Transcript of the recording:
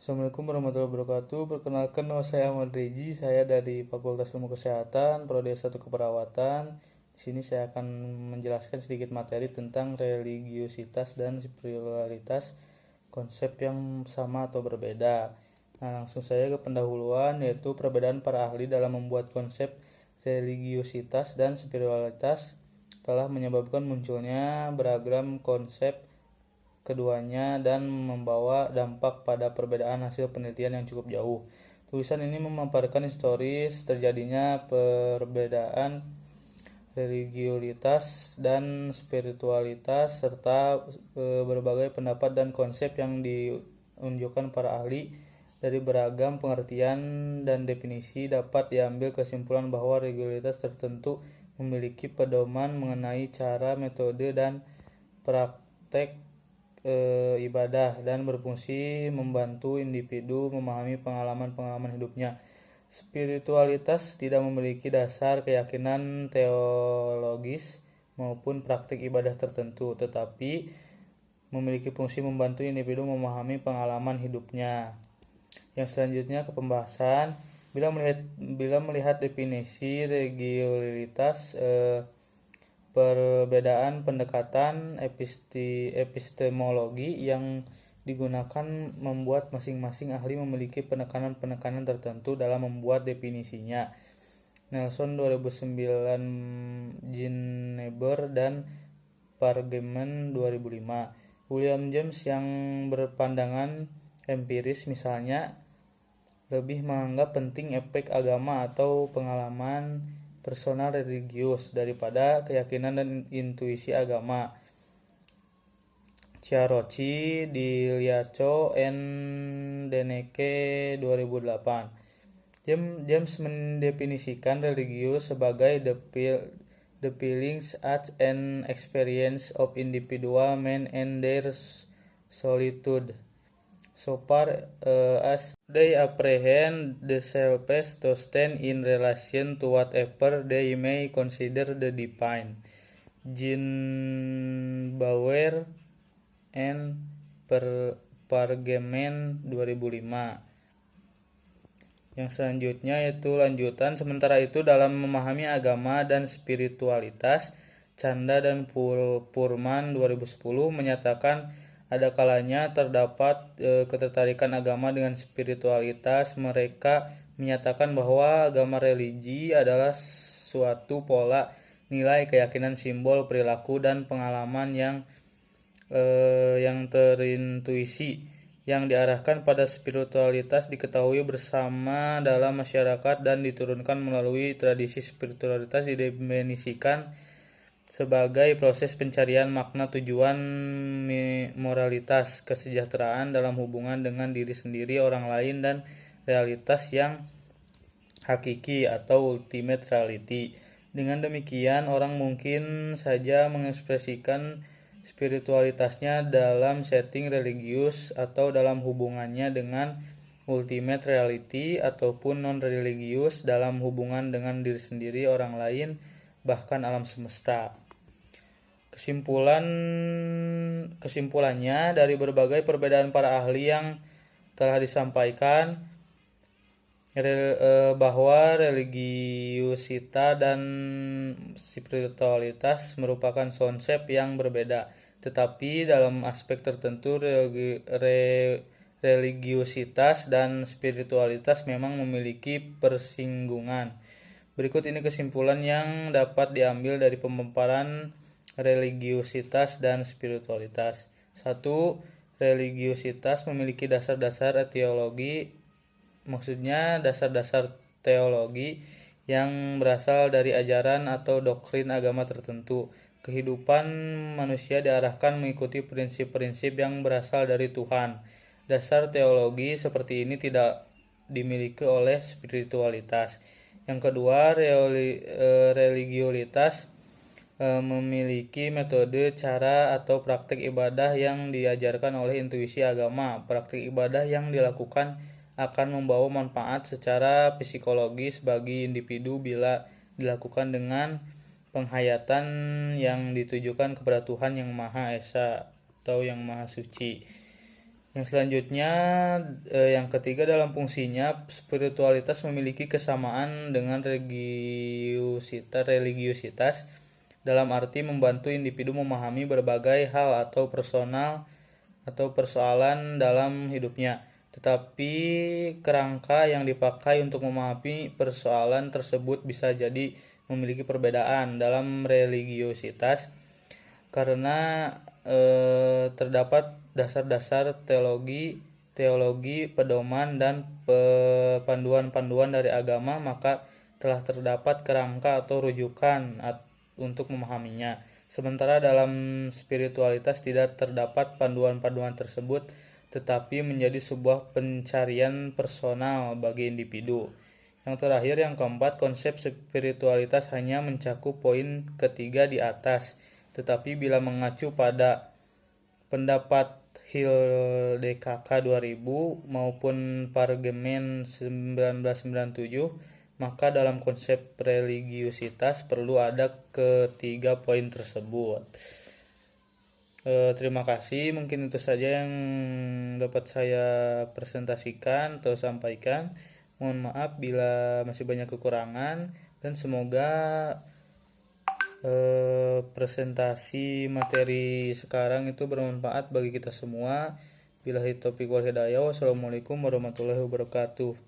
Assalamualaikum warahmatullahi wabarakatuh. Perkenalkan, nama saya Ahmad Reji. Saya dari Fakultas Ilmu Kesehatan, Prodi S1 Keperawatan. Di sini saya akan menjelaskan sedikit materi tentang religiusitas dan spiritualitas, konsep yang sama atau berbeda. Nah, langsung saja ke pendahuluan, yaitu perbedaan para ahli dalam membuat konsep religiusitas dan spiritualitas telah menyebabkan munculnya beragam konsep keduanya dan membawa dampak pada perbedaan hasil penelitian yang cukup jauh. Tulisan ini memaparkan historis terjadinya perbedaan religiulitas dan spiritualitas serta berbagai pendapat dan konsep yang diunjukkan para ahli. Dari beragam pengertian dan definisi dapat diambil kesimpulan bahwa religiulitas tertentu memiliki pedoman mengenai cara, metode, dan praktek ibadah dan berfungsi membantu individu memahami pengalaman-pengalaman hidupnya. Spiritualitas tidak memiliki dasar keyakinan teologis maupun praktik ibadah tertentu, tetapi memiliki fungsi membantu individu memahami pengalaman hidupnya. Yang selanjutnya ke pembahasan. Bila melihat definisi religiulitas, perbedaan pendekatan epistemologi yang digunakan membuat masing-masing ahli memiliki penekanan-penekanan tertentu dalam membuat definisinya. Nelson 2009, Ginneber, dan Pargeman 2005. William James yang berpandangan empiris misalnya lebih menganggap penting efek agama atau pengalaman personal religius daripada keyakinan dan intuisi agama. Ciarocci, Diliaco, and Deneke 2008. James mendefinisikan religius sebagai the feelings, acts, and experience of individual men and their solitude, so far as they apprehend the self to stand in relation to whatever they may consider the divine. Jean Bauer and Pargeman 2005. Yang selanjutnya yaitu lanjutan. Sementara itu dalam memahami agama dan spiritualitas, Chanda dan Purman 2010 menyatakan ada kalanya terdapat ketertarikan agama dengan spiritualitas. Mereka menyatakan bahwa agama religi adalah suatu pola nilai, keyakinan, simbol, perilaku, dan pengalaman yang terintuisi yang diarahkan pada spiritualitas diketahui bersama dalam masyarakat dan diturunkan melalui tradisi. Spiritualitas didefinisikan sebagai proses pencarian makna, tujuan, moralitas, kesejahteraan dalam hubungan dengan diri sendiri, orang lain, dan realitas yang hakiki atau ultimate reality. Dengan demikian, orang mungkin saja mengekspresikan spiritualitasnya dalam setting religius atau dalam hubungannya dengan ultimate reality, ataupun non-religius dalam hubungan dengan diri sendiri, orang lain, bahkan alam semesta. Kesimpulannya dari berbagai perbedaan para ahli yang telah disampaikan, bahwa religiusitas dan spiritualitas merupakan konsep yang berbeda, tetapi dalam aspek tertentu religiusitas dan spiritualitas memang memiliki persinggungan. Berikut ini kesimpulan yang dapat diambil dari pemaparan religiusitas dan spiritualitas. 1. Religiusitas memiliki dasar-dasar teologi, maksudnya dasar-dasar teologi yang berasal dari ajaran atau doktrin agama tertentu. Kehidupan manusia diarahkan mengikuti prinsip-prinsip yang berasal dari Tuhan. Dasar teologi seperti ini tidak dimiliki oleh spiritualitas. Yang kedua, religiulitas memiliki metode, cara, atau praktik ibadah yang diajarkan oleh intuisi agama. Praktik ibadah yang dilakukan akan membawa manfaat secara psikologis bagi individu bila dilakukan dengan penghayatan yang ditujukan kepada Tuhan yang Maha Esa atau yang Maha Suci. Yang selanjutnya, yang ketiga, dalam fungsinya spiritualitas memiliki kesamaan dengan religiusitas dalam arti membantu individu memahami berbagai hal atau persoalan dalam hidupnya. Tetapi kerangka yang dipakai untuk memahami persoalan tersebut bisa jadi memiliki perbedaan dalam religiusitas karena terdapat dasar-dasar teologi, pedoman dan panduan-panduan dari agama, maka telah terdapat kerangka atau rujukan untuk memahaminya. Sementara dalam spiritualitas tidak terdapat panduan-panduan tersebut, tetapi menjadi sebuah pencarian personal bagi individu. Yang terakhir, yang keempat, konsep spiritualitas hanya mencakup poin ketiga di atas, tetapi bila mengacu pada pendapat Hildekaka 2000 maupun Pargemen 1997, maka dalam konsep religiusitas perlu ada ketiga poin tersebut. Terima kasih, mungkin itu saja yang dapat saya presentasikan atau sampaikan. Mohon maaf bila masih banyak kekurangan, dan semoga presentasi materi sekarang itu bermanfaat bagi kita semua. Billahi taufiq wal hidayah. Wassalamualaikum warahmatullahi wabarakatuh.